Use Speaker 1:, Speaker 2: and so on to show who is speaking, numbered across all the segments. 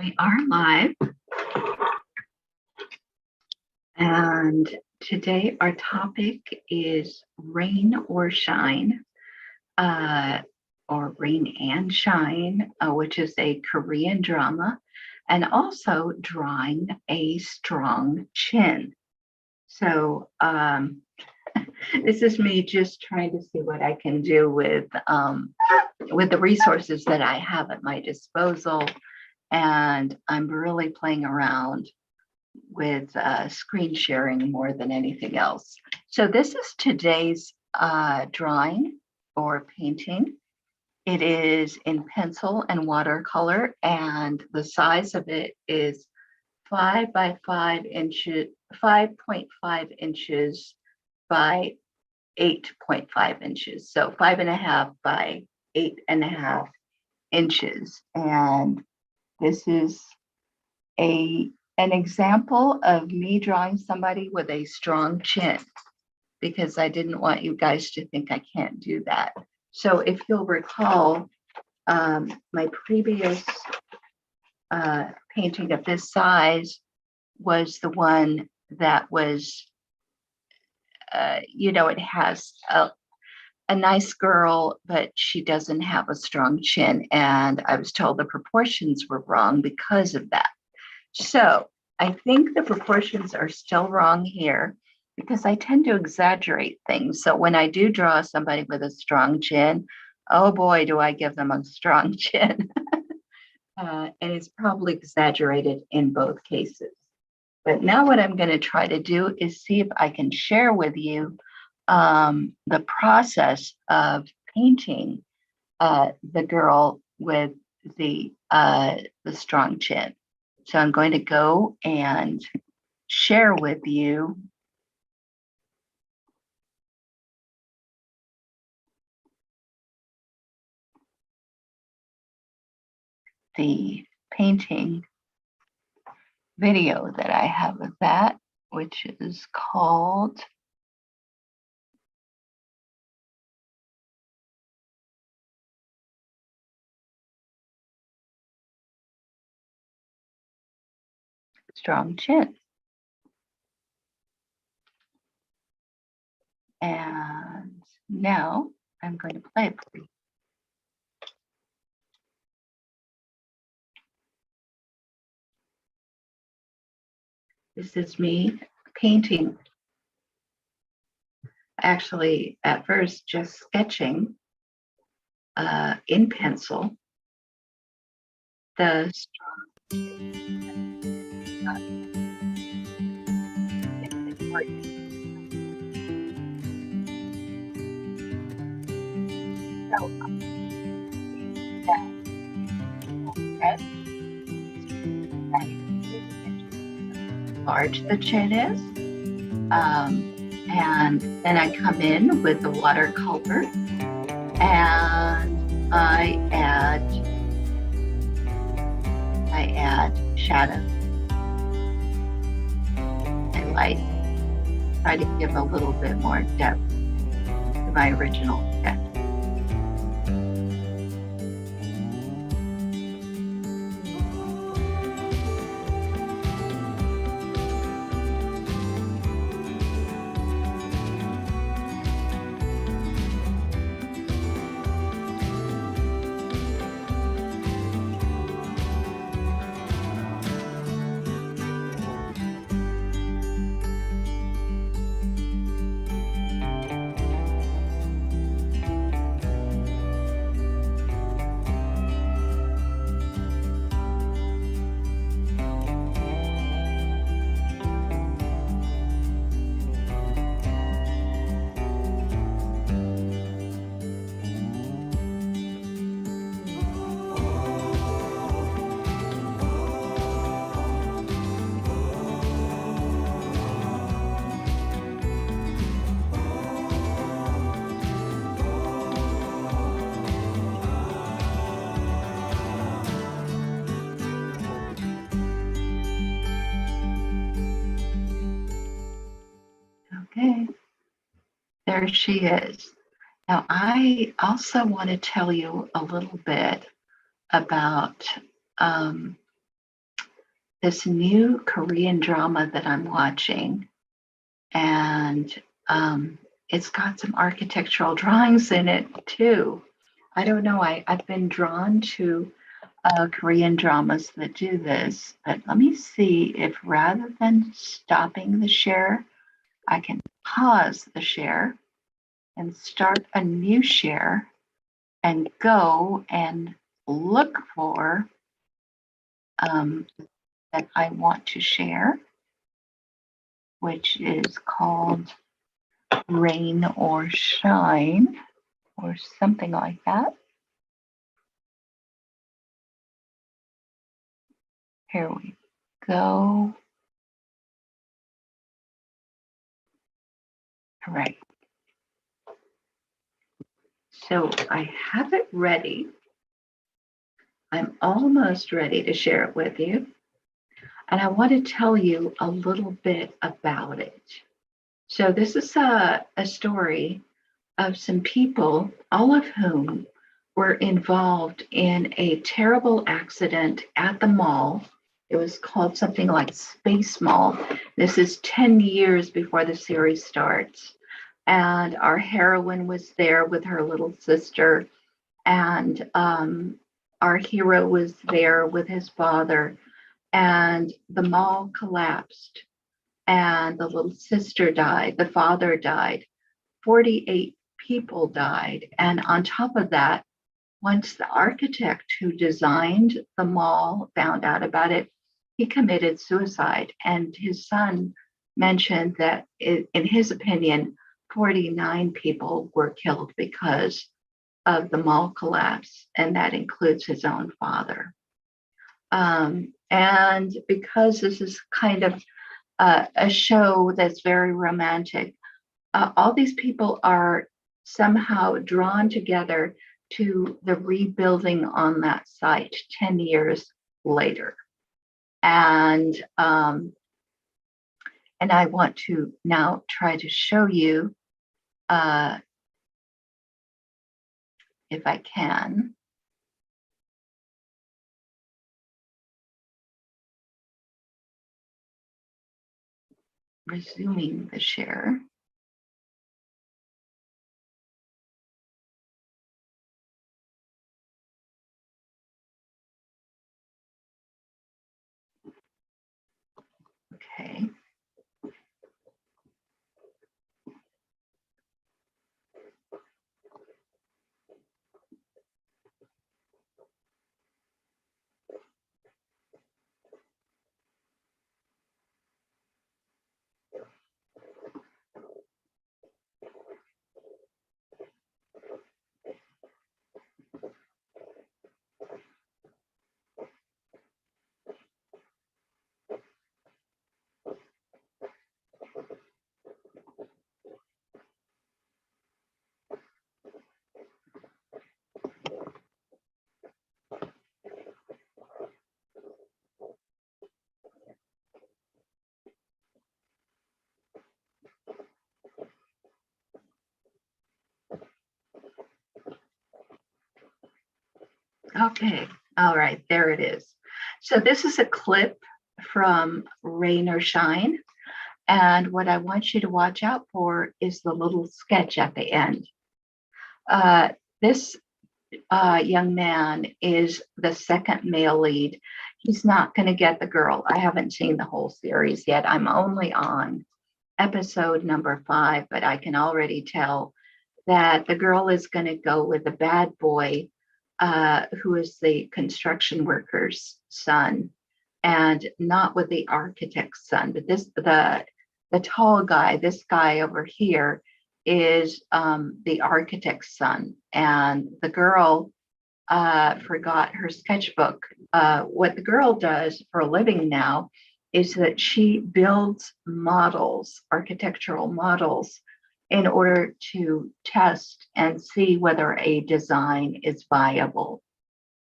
Speaker 1: We are live, and today our topic is rain or shine, or rain and shine, which is a Korean drama, and also drawing a strong chin. So this is me just trying to see what I can do with the resources that I have at my disposal. And I'm really playing around with screen sharing more than anything else. So this is today's drawing or painting. It is in pencil and watercolor, and the size of it is 5 by 5 inches, 5.5 inches by 8.5 inches. So 5.5 by 8.5 inches. And this is an example of me drawing somebody with a strong chin, because I didn't want you guys to think I can't do that. So if you'll recall, my previous painting of this size was the one that was, it has a nice girl, but she doesn't have a strong chin. And I was told the proportions were wrong because of that. So I think the proportions are still wrong here because I tend to exaggerate things. So when I do draw somebody with a strong chin, oh boy, do I give them a strong chin. And it's probably exaggerated in both cases. But now what I'm going to try to do is see if I can share with you the process of painting the girl with the strong chin. So I'm going to go and share with you the painting video that I have of that, which is called Strong Chin. And now I'm going to play it for you. This is me painting, actually at first just sketching in pencil the strong. Large the chin is, and then I come in with the watercolor and I add shadow and light, try to give a little bit more depth to my original sketch. Okay, there she is. Now, I also want to tell you a little bit about this new Korean drama that I'm watching, and it's got some architectural drawings in it too. I don't know. I've been drawn to Korean dramas that do this, but let me see if rather than stopping the share, I can pause the share and start a new share and go and look for that I want to share, which is called Rain or Shine or something like that. Here we go. All right. So I have it ready. I'm almost ready to share it with you. And I want to tell you a little bit about it. So this is a story of some people, all of whom were involved in a terrible accident at the mall. It was called something like Space Mall. This is 10 years before the series starts. And our heroine was there with her little sister. And our hero was there with his father. And the mall collapsed. And the little sister died. The father died. 48 people died. And on top of that, once the architect who designed the mall found out about it, he committed suicide. And his son mentioned that, in his opinion, 49 people were killed because of the mall collapse, and that includes his own father. And because this is kind of a show that's very romantic, all these people are somehow drawn together to the rebuilding on that site 10 years later. And I want to now try to show you, if I can, resuming the share. Okay. Okay. All right. There it is. So this is a clip from Rain or Shine. And what I want you to watch out for is the little sketch at the end. This young man is the second male lead. He's not going to get the girl. I haven't seen the whole series yet. I'm only on episode number 5, but I can already tell that the girl is going to go with the bad boy, who is the construction worker's son, and not with the architect's son. But the tall guy, this guy over here, is the architect's son, and the girl forgot her sketchbook. What the girl does for a living now is that she builds models, architectural models, in order to test and see whether a design is viable.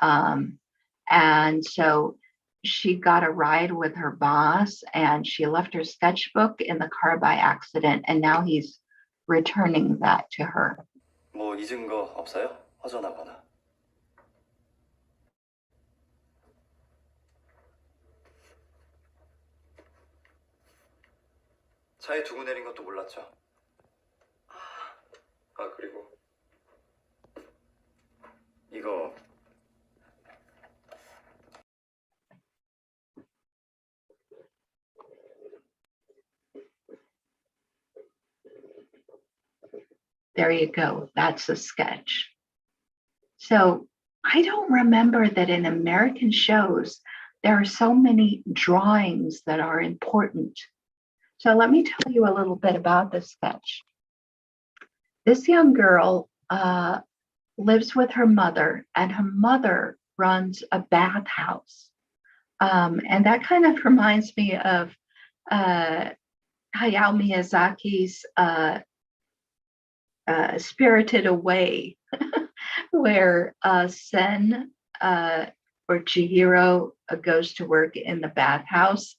Speaker 1: And so she got a ride with her boss, and she left her sketchbook in the car by accident, and now he's returning that to her.
Speaker 2: 뭐 잊은 거 없어요? 허전하거나. 차에 두고 내린 것도 몰랐죠. 아, 그리고 이거
Speaker 1: There you go. That's a sketch. So I don't remember that in American shows, there are so many drawings that are important. So let me tell you a little bit about this sketch. This young girl lives with her mother, and her mother runs a bathhouse. And that kind of reminds me of Hayao Miyazaki's Spirited Away, where Sen or Chihiro goes to work in the bathhouse.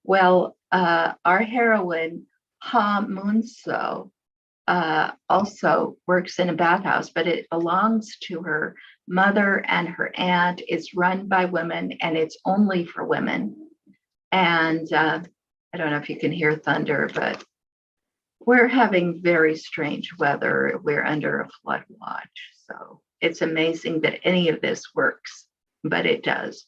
Speaker 1: Well, our heroine, Ha Munso, also works in a bathhouse, but it belongs to her mother and her aunt. It's run by women, and it's only for women. And I don't know if you can hear thunder, but we're having very strange weather. We're under a flood watch. So it's amazing that any of this works, but it does.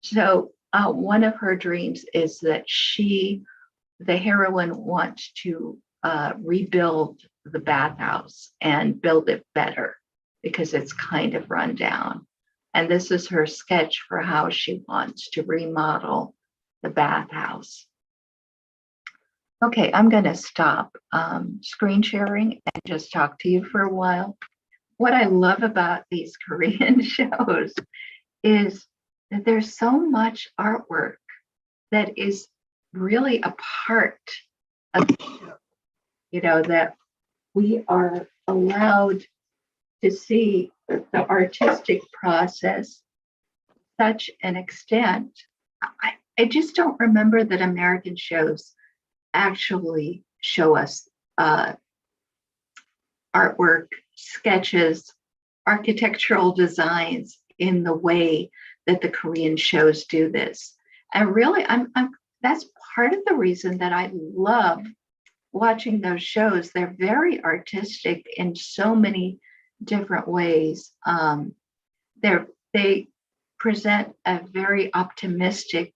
Speaker 1: So one of her dreams is that the heroine, wants to rebuild the bathhouse and build it better because it's kind of run down. And this is her sketch for how she wants to remodel the bathhouse. Okay, I'm going to stop screen sharing and just talk to you for a while. What I love about these Korean shows is that there's so much artwork that is really a part of the show. You know, that we are allowed to see the artistic process to such an extent. I just don't remember that American shows actually show us artwork, sketches, architectural designs in the way that the Korean shows do this. And really, that's part of the reason that I love watching those shows. They're very artistic in so many different ways. They present a very optimistic,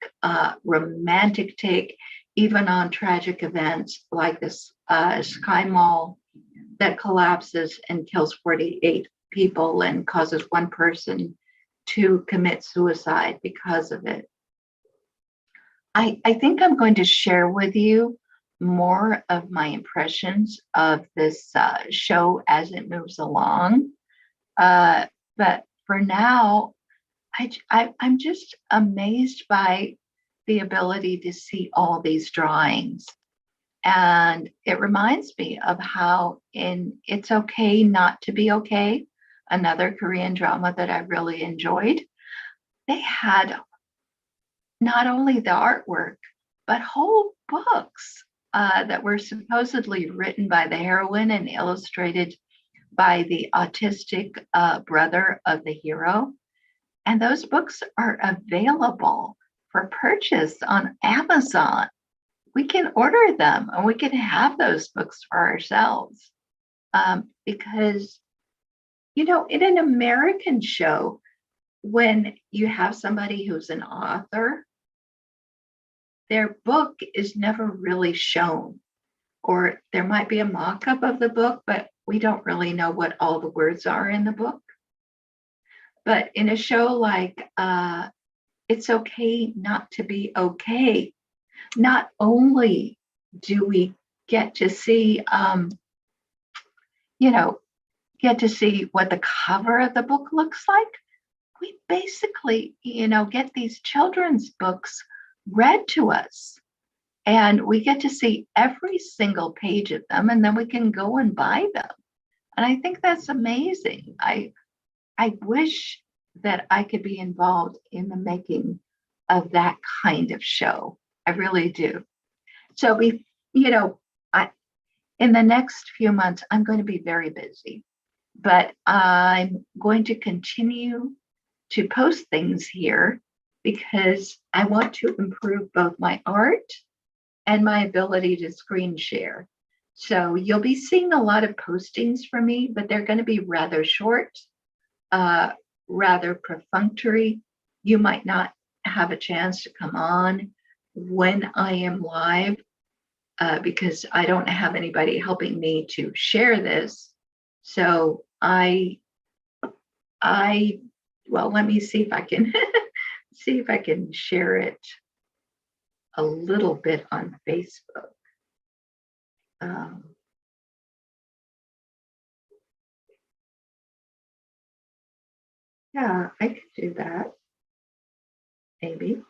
Speaker 1: romantic take, even on tragic events like this Sky Mall that collapses and kills 48 people and causes one person to commit suicide because of it. I think I'm going to share with you more of my impressions of this show as it moves along. But for now, I'm just amazed by the ability to see all these drawings. And it reminds me of how in It's Okay Not to Be Okay, another Korean drama that I really enjoyed, they had not only the artwork, but whole books that were supposedly written by the heroine and illustrated by the autistic brother of the hero. And those books are available for purchase on Amazon. We can order them and we can have those books for ourselves. Because, you know, in an American show, when you have somebody who's an author, their book is never really shown, or there might be a mock-up of the book, but we don't really know what all the words are in the book. But in a show like It's Okay Not to Be Okay, not only do we get to see, get to see what the cover of the book looks like, we basically, get these children's books read to us. And we get to see every single page of them, and then we can go and buy them. And I think that's amazing. I wish that I could be involved in the making of that kind of show. I really do. So in the next few months, I'm going to be very busy, but I'm going to continue to post things here because I want to improve both my art and my ability to screen share. So you'll be seeing a lot of postings from me, but they're going to be rather short, rather perfunctory. You might not have a chance to come on when I am live because I don't have anybody helping me to share this. So well, let me see if I can see if I can share it a little bit on Facebook. Yeah, I could do that, maybe.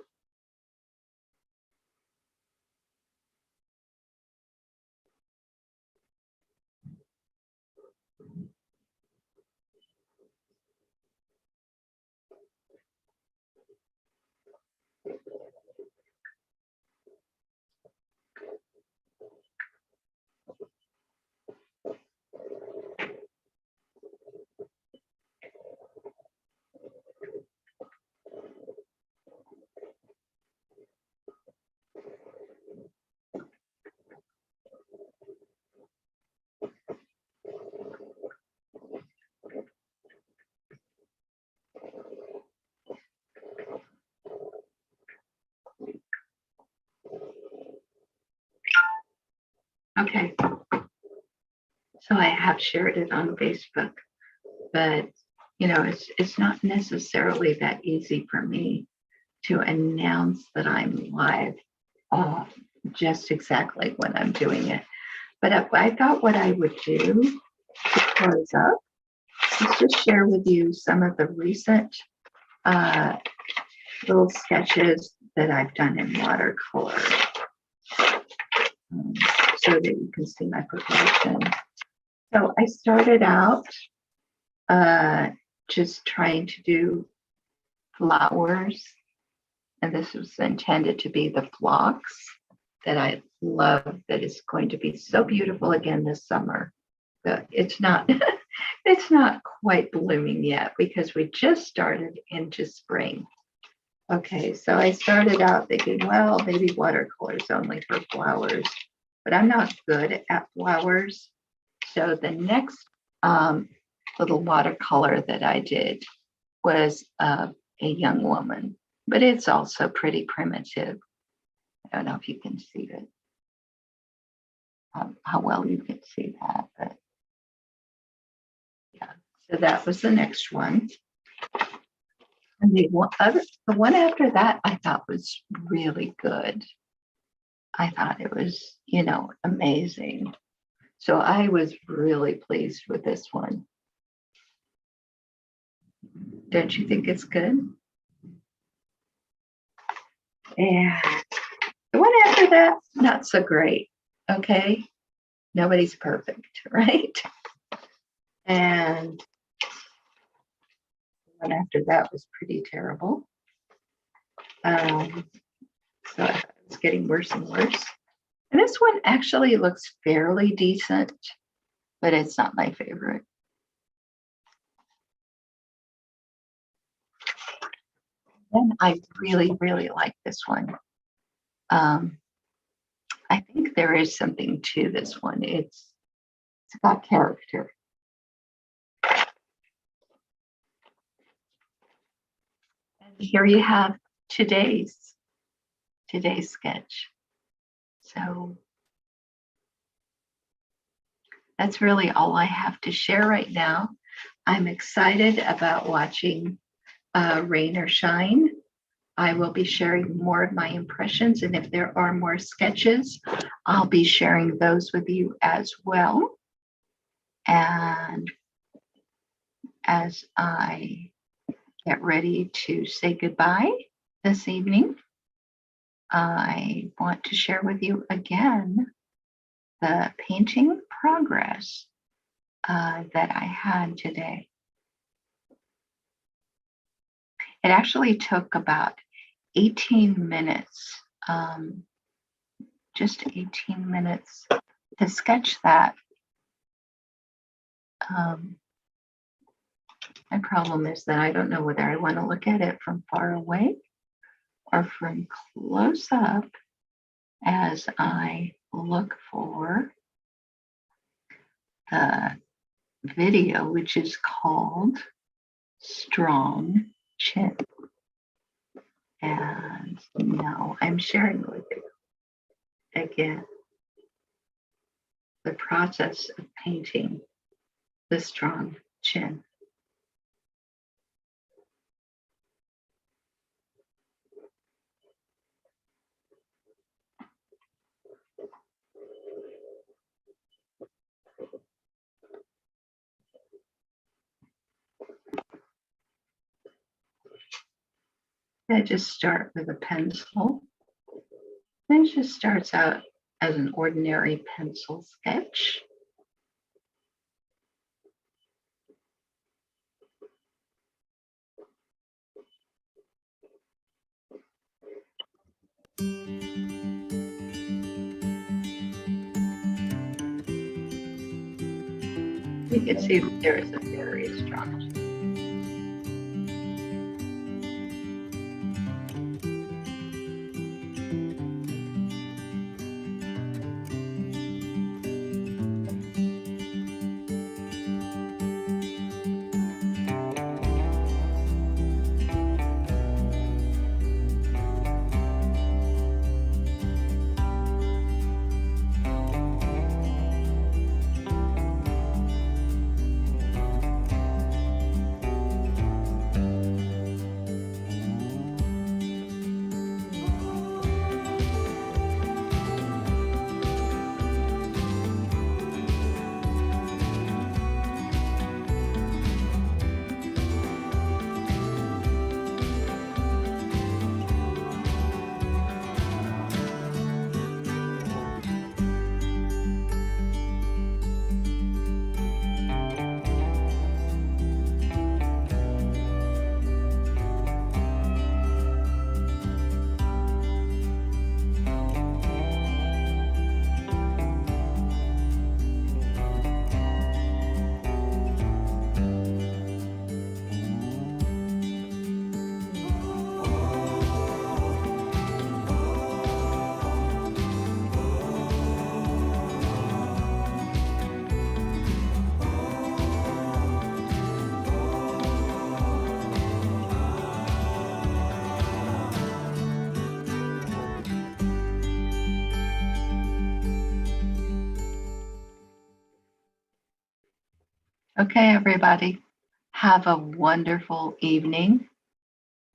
Speaker 1: Okay, so I have shared it on Facebook, but you know, it's not necessarily that easy for me to announce that I'm live just exactly when I'm doing it. But I thought what I would do to close up is just share with you some of the recent little sketches that I've done in watercolor so that you can see my progression. So I started out just trying to do flowers, and this was intended to be the phlox that I love, that is going to be so beautiful again this summer. It's not it's not quite blooming yet because we just started into spring. Okay, so I started out thinking, well, maybe watercolor is only for flowers, but I'm not good at flowers. So the next little watercolor that I did was a young woman, but it's also pretty primitive. I don't know if you can see it, how well you can see that, but yeah. So that was the next one. And the one after that I thought was really good. I thought it was, you know, amazing. So I was really pleased with this one. Don't you think it's good? Yeah. The one after that, not so great. Okay. Nobody's perfect, right? And the one after that was pretty terrible. So it's getting worse and worse. And this one actually looks fairly decent, but it's not my favorite. Then I really, really like this one. I think there is something to this one. It's got character. And here you have today's sketch. So that's really all I have to share right now. I'm excited about watching Rain or Shine. I will be sharing more of my impressions, and if there are more sketches, I'll be sharing those with you as well. And as I get ready to say goodbye this evening, I want to share with you again the painting progress that I had today. It actually took about 18 minutes, just 18 minutes to sketch that. My problem is that I don't know whether I want to look at it from far away or from close up. as I look for the video, which is called Strong Chin. And now I'm sharing with you again the process of painting the strong chin. I just start with a pencil. It just starts out as an ordinary pencil sketch. You can see there is a very strong chin. Okay, everybody, have a wonderful evening,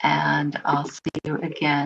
Speaker 1: and I'll see you again